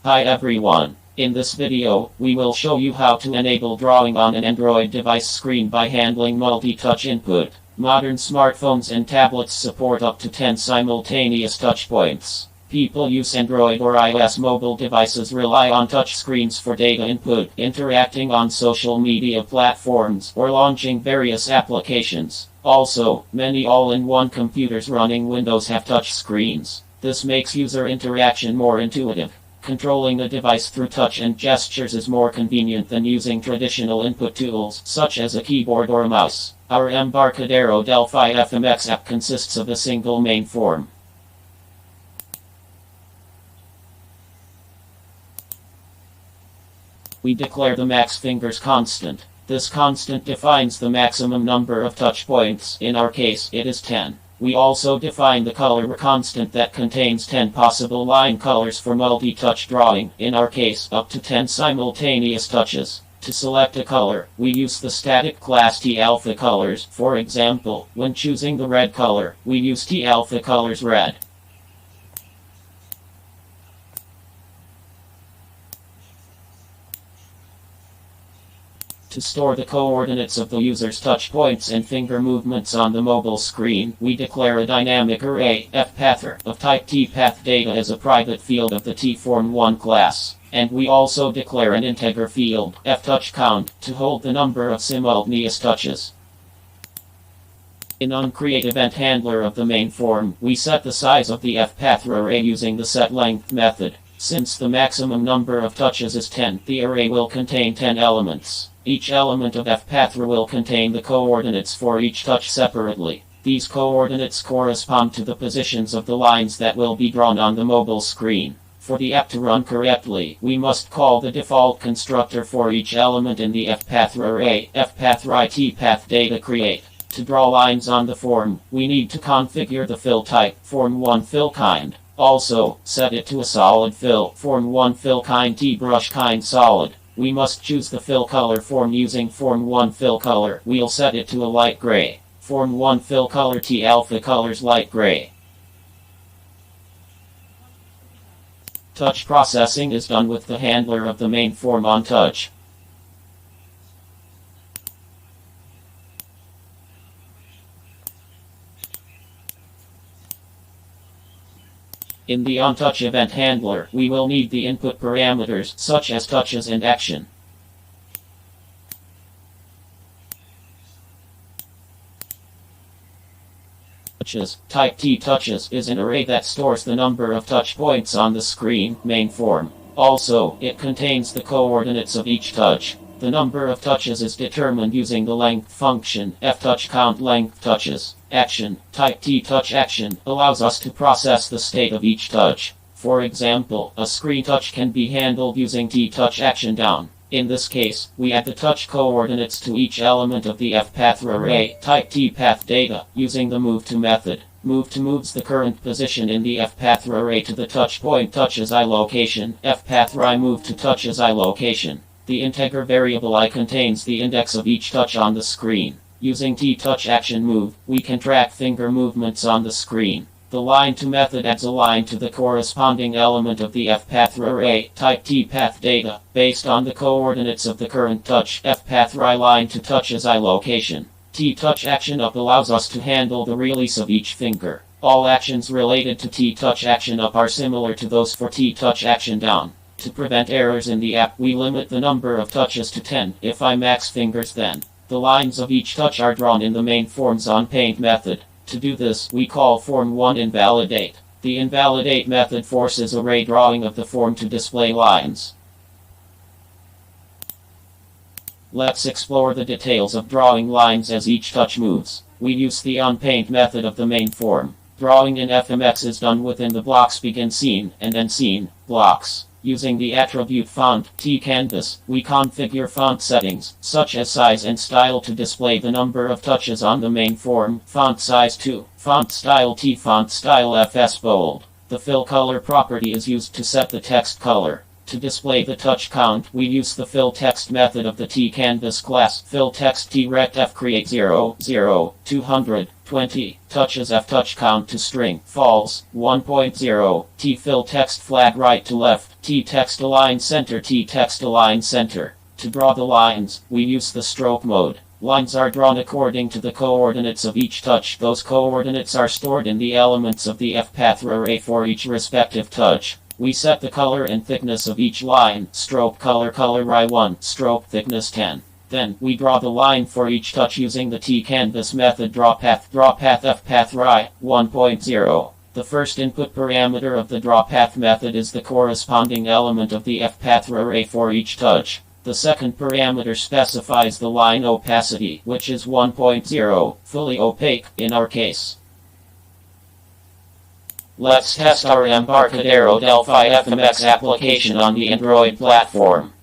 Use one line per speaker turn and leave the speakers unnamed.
Hi everyone. In this video, we will show you how to enable drawing on an Android device screen by handling multi-touch input. Modern smartphones and tablets support up to 10 simultaneous touch points. People use Android or iOS mobile devices rely on touch screens for data input, interacting on social media platforms, or launching various applications. Also, many all-in-one computers running Windows have touch screens. This makes user interaction more intuitive. Controlling a device through touch and gestures is more convenient than using traditional input tools, such as a keyboard or mouse. Our Embarcadero Delphi FMX app consists of a single main form. We declare the max fingers constant. This constant defines the maximum number of touch points. In our case, it is 10. We also define the color constant that contains 10 possible line colors for multi-touch drawing, in our case, up to 10 simultaneous touches. To select a color, we use the static class T-alpha colors. For example, when choosing the red color, we use T-alpha colors red. To store the coordinates of the user's touch points and finger movements on the mobile screen, we declare a dynamic array, fPathr, of type tPathData as a private field of the tForm1 class. And we also declare an integer field, fTouchCount, to hold the number of simultaneous touches. In onCreateEvent handler of the main form, we set the size of the fPathr array using the setLength method. Since the maximum number of touches is 10, the array will contain 10 elements. Each element of fPathr will contain the coordinates for each touch separately. These coordinates correspond to the positions of the lines that will be drawn on the mobile screen. For the app to run correctly, we must call the default constructor for each element in the fPathr array, fPathr_tPathDataCreate. To draw lines on the form, we need to configure the fill type, Form1 fill kind. Also, set it to a solid fill, Form1 fill kind T-brush kind solid. We must choose the fill color form using Form1 fill color. We'll set it to a light gray. Form1 fill color T-alpha colors light gray. Touch processing is done with the handler of the main form on touch. In the onTouch event handler, we will need the input parameters, such as touches and action. Touches. Type T touches is an array that stores the number of touch points on the screen, main form. Also, it contains the coordinates of each touch. The number of touches is determined using the length function, fTouchCount length touches. Action, type T touch action, allows us to process the state of each touch. For example, a screen touch can be handled using T touch action down. In this case, we add the touch coordinates to each element of the fPathr array, type tPathData, using the moveTo method. MoveTo moves the current position in the fPathr array to the touch point touches I location, fPathr I move to touches I location. The integer variable I contains the index of each touch on the screen. Using T-touch action move, we can track finger movements on the screen. The line_to method adds a line to the corresponding element of the fPathr array, type tPathData, based on the coordinates of the current touch, fPathr I line to touches I location. T-touch action up allows us to handle the release of each finger. All actions related to T-touch action up are similar to those for T-touch action down. To prevent errors in the app, we limit the number of touches to 10. If I max fingers, then the lines of each touch are drawn in the main form's onPaint method. To do this, we call Form1 invalidate. The invalidate method forces array drawing of the form to display lines. Let's explore the details of drawing lines as each touch moves. We use the onPaint method of the main form. Drawing in FMX is done within the blocks begin scene and end scene blocks. Using the attribute font, tCanvas, we configure font settings, such as size and style to display the number of touches on the main form, font size 2, font style T, font style FS bold. The fill color property is used to set the text color. To display the touch count, we use the fill text method of the tCanvas class, fill text trect f create 0, 0, 200, 20. Touches F touch count to string. False. 1.0. T fill text flag right to left. T text align center. T text align center. To draw the lines, we use the stroke mode. Lines are drawn according to the coordinates of each touch. Those coordinates are stored in the elements of the F-path array for each respective touch. We set the color and thickness of each line. Stroke color I1, stroke thickness 10. Then, we draw the line for each touch using the T-canvas method. Draw path F-path RI 1.0. The first input parameter of the draw path method is the corresponding element of the F-path array for each touch. The second parameter specifies the line opacity, which is 1.0, fully opaque in our case. Let's test our Embarcadero Delphi FMX application on the Android platform.